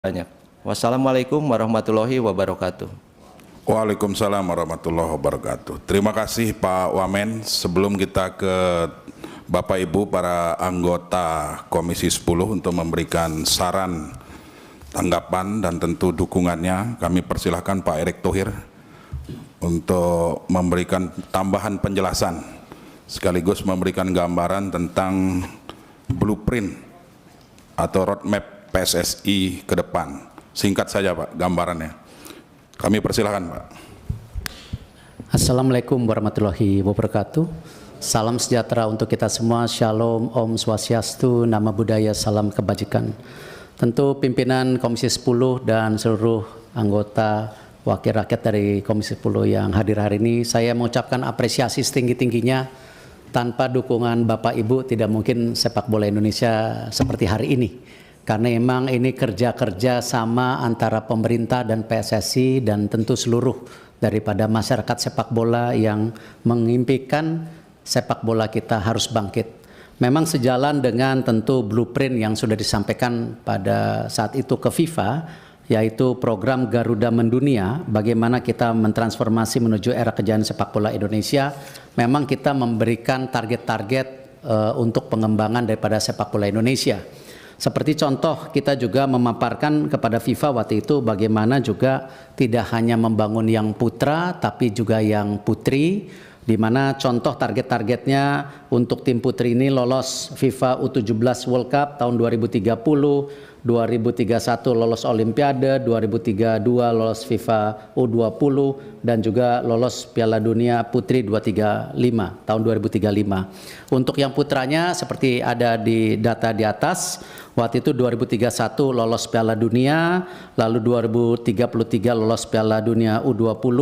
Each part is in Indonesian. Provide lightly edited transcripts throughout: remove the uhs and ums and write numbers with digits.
Banyak. Wassalamualaikum warahmatullahi wabarakatuh. Waalaikumsalam warahmatullahi wabarakatuh. Terima kasih Pak Wamen. Sebelum kita ke Bapak Ibu para anggota Komisi 10 untuk memberikan saran, tanggapan dan tentu dukungannya, kami persilahkan Pak Erick Thohir untuk memberikan tambahan penjelasan sekaligus memberikan gambaran tentang blueprint atau roadmap PSSI ke depan. Singkat saja Pak gambarannya. Kami persilahkan Pak. Assalamualaikum warahmatullahi wabarakatuh. Salam sejahtera untuk kita semua. Shalom, Om Swastiastu, Nama Budaya, Salam Kebajikan. Tentu pimpinan Komisi 10 dan seluruh anggota wakil rakyat dari Komisi 10 yang hadir hari ini, saya mengucapkan apresiasi setinggi-tingginya. Tanpa dukungan Bapak Ibu tidak mungkin sepak bola Indonesia seperti hari ini. Karena memang ini kerja-kerja sama antara pemerintah dan PSSI dan tentu seluruh daripada masyarakat sepak bola yang mengimpikan sepak bola kita harus bangkit. Memang sejalan dengan tentu blueprint yang sudah disampaikan pada saat itu ke FIFA, yaitu program Garuda Mendunia, bagaimana kita mentransformasi menuju era kejayaan sepak bola Indonesia. Memang kita memberikan target-target untuk pengembangan daripada sepak bola Indonesia. Seperti contoh, kita juga memaparkan kepada FIFA waktu itu bagaimana juga tidak hanya membangun yang putra tapi juga yang putri, di mana contoh target-targetnya untuk tim putri ini lolos FIFA U17 World Cup tahun 2030, 2031 lolos Olimpiade, 2032 lolos FIFA U20 dan juga lolos Piala Dunia Putri 235 tahun 2035. Untuk yang putranya seperti ada di data di atas, waktu itu 2031 lolos Piala Dunia, lalu 2033 lolos Piala Dunia U20,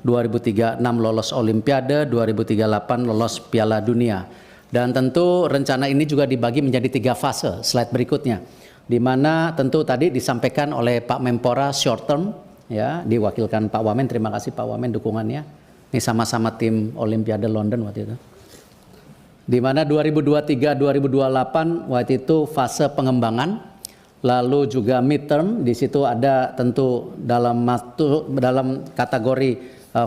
2036 lolos Olimpiade, 2038 lolos Piala Dunia. Dan tentu rencana ini juga dibagi menjadi 3 fase, slide berikutnya. Di mana tentu tadi disampaikan oleh Pak Menpora short term, ya, diwakilkan Pak Wamen. Terima kasih Pak Wamen dukungannya. Ini sama-sama tim Olimpiade London waktu itu. Di mana 2023-2028 waktu itu fase pengembangan, lalu juga midterm. Di situ ada tentu dalam kategori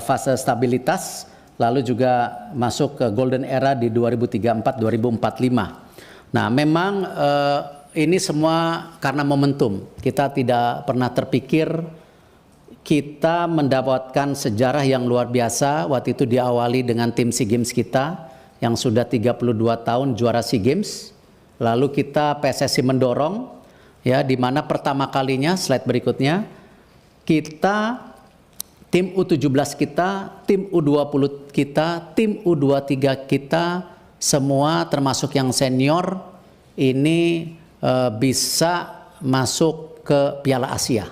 fase stabilitas, lalu juga masuk ke golden era di 2034-2045. Nah, memang ini semua karena momentum. Kita tidak pernah terpikir kita mendapatkan sejarah yang luar biasa. Waktu itu diawali dengan tim SEA Games kita yang sudah 32 tahun juara SEA Games. Lalu kita PSSI mendorong, ya, di mana pertama kalinya, slide berikutnya, kita tim U17 kita, tim U20 kita, tim U23 kita, semua termasuk yang senior ini bisa masuk ke Piala Asia.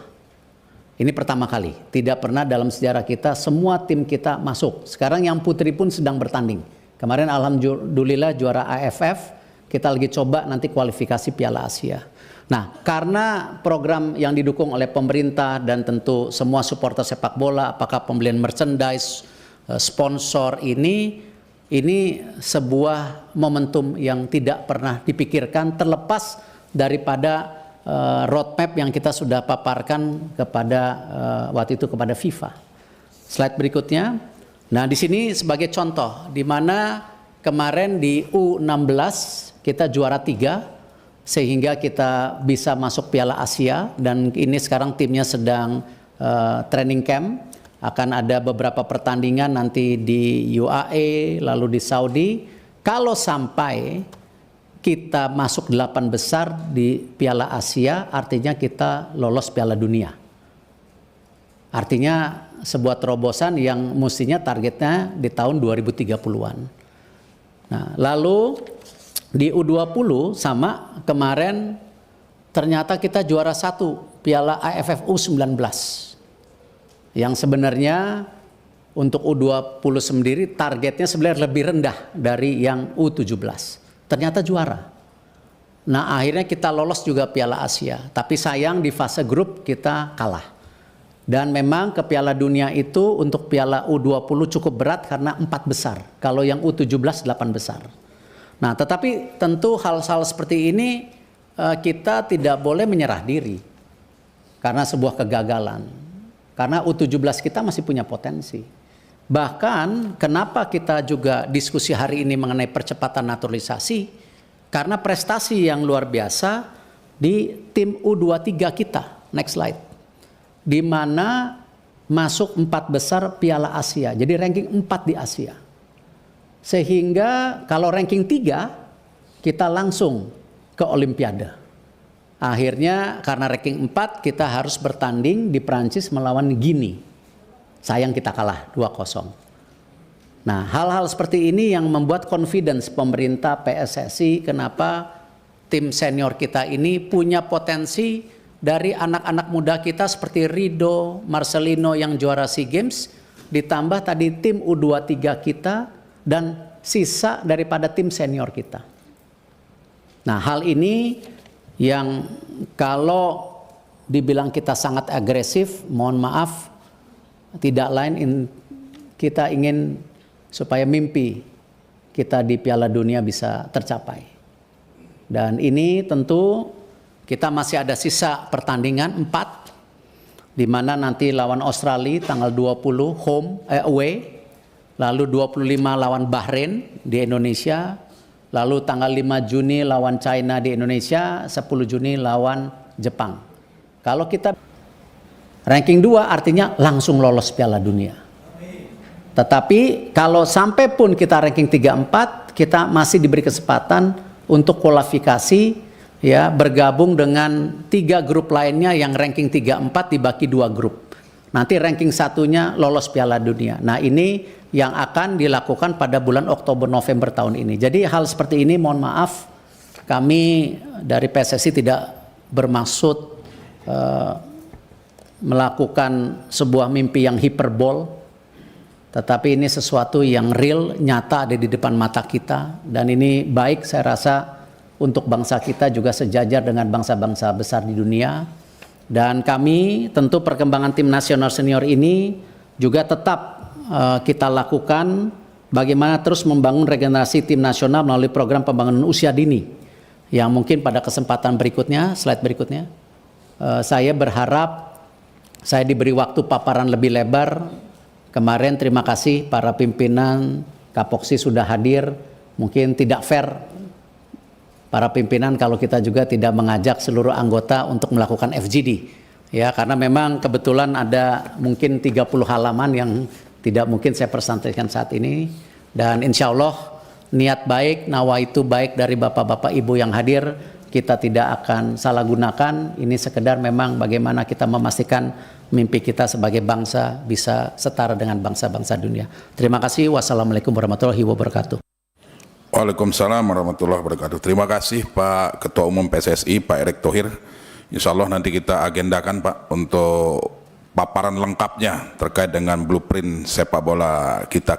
Ini pertama kali, tidak pernah dalam sejarah kita semua tim kita masuk. Sekarang yang putri pun sedang bertanding. Kemarin alhamdulillah juara AFF, kita lagi coba nanti kualifikasi Piala Asia. Nah, karena program yang didukung oleh pemerintah dan tentu semua supporter sepak bola, apakah pembelian merchandise, sponsor ini sebuah momentum yang tidak pernah dipikirkan terlepas daripada roadmap yang kita sudah paparkan kepada waktu itu kepada FIFA. Slide berikutnya. Nah, di sini sebagai contoh di mana kemarin di U16 kita juara 3 sehingga kita bisa masuk Piala Asia, dan ini sekarang timnya sedang training camp. Akan ada beberapa pertandingan nanti di UAE lalu di Saudi. Kalau sampai kita masuk 8 besar di Piala Asia, artinya kita lolos Piala Dunia. Artinya sebuah terobosan yang mestinya targetnya di tahun 2030-an. Nah, lalu di U20 sama kemarin ternyata kita juara 1 Piala AFF U19. Yang sebenarnya untuk U20 sendiri targetnya sebenarnya lebih rendah dari yang U17. Ternyata juara. Nah, akhirnya kita lolos juga Piala Asia. Tapi sayang di fase grup kita kalah. Dan memang ke Piala Dunia itu untuk Piala U20 cukup berat karena 4 besar. Kalau yang U17 8 besar. Nah, tetapi tentu hal-hal seperti ini kita tidak boleh menyerah diri. karena sebuah kegagalan. Karena U17 kita masih punya potensi. Bahkan kenapa kita juga diskusi hari ini mengenai percepatan naturalisasi? Karena prestasi yang luar biasa di tim U23 kita. Next slide. Di mana masuk 4 besar Piala Asia. Jadi ranking 4 di Asia. Sehingga kalau ranking 3 kita langsung ke Olimpiade. Akhirnya karena ranking 4 kita harus bertanding di Prancis melawan Guinea. Sayang kita kalah 2-0. Nah, hal-hal seperti ini yang membuat confidence pemerintah PSSI kenapa tim senior kita ini punya potensi dari anak-anak muda kita seperti Rido, Marcelino yang juara SEA Games, ditambah tadi tim U23 kita dan sisa daripada tim senior kita. Nah, hal ini yang kalau dibilang kita sangat agresif, mohon maaf, tidak lain kita ingin supaya mimpi kita di Piala Dunia bisa tercapai. Dan ini tentu kita masih ada sisa pertandingan 4, di mana nanti lawan Australia tanggal 20 away, lalu 25 lawan Bahrain di Indonesia, lalu tanggal 5 Juni lawan China di Indonesia, 10 Juni lawan Jepang. Kalau kita ranking 2 artinya langsung lolos Piala Dunia. Tetapi kalau sampai pun kita ranking 3-4, kita masih diberi kesempatan untuk kualifikasi, ya, bergabung dengan 3 grup lainnya yang ranking 3-4 dibagi 2 grup. Nanti ranking 1-nya lolos Piala Dunia. Nah, ini yang akan dilakukan pada bulan Oktober November tahun ini. Jadi hal seperti ini mohon maaf, kami dari PSSI tidak bermaksud melakukan sebuah mimpi yang hiperbol, tetapi ini sesuatu yang real, nyata ada di depan mata kita, dan ini baik saya rasa untuk bangsa kita juga sejajar dengan bangsa-bangsa besar di dunia. Dan kami tentu perkembangan tim nasional senior ini juga tetap kita lakukan bagaimana terus membangun regenerasi tim nasional melalui program pembangunan usia dini, yang mungkin pada kesempatan berikutnya, slide berikutnya, saya berharap saya diberi waktu paparan lebih lebar. Kemarin terima kasih para pimpinan Kapoksi sudah hadir. Mungkin tidak fair para pimpinan kalau kita juga tidak mengajak seluruh anggota untuk melakukan FGD. Ya, karena memang kebetulan ada mungkin 30 halaman yang tidak mungkin saya presentasikan saat ini. Dan insya Allah niat baik, nawaitu baik dari bapak-bapak ibu yang hadir, kita tidak akan salah gunakan. Ini sekedar memang bagaimana kita memastikan mimpi kita sebagai bangsa bisa setara dengan bangsa-bangsa dunia. Terima kasih. Wassalamualaikum warahmatullahi wabarakatuh. Waalaikumsalam warahmatullahi wabarakatuh. Terima kasih Pak Ketua Umum PSSI, Pak Erick Thohir. Insya Allah nanti kita agendakan Pak untuk paparan lengkapnya terkait dengan blueprint sepak bola kita.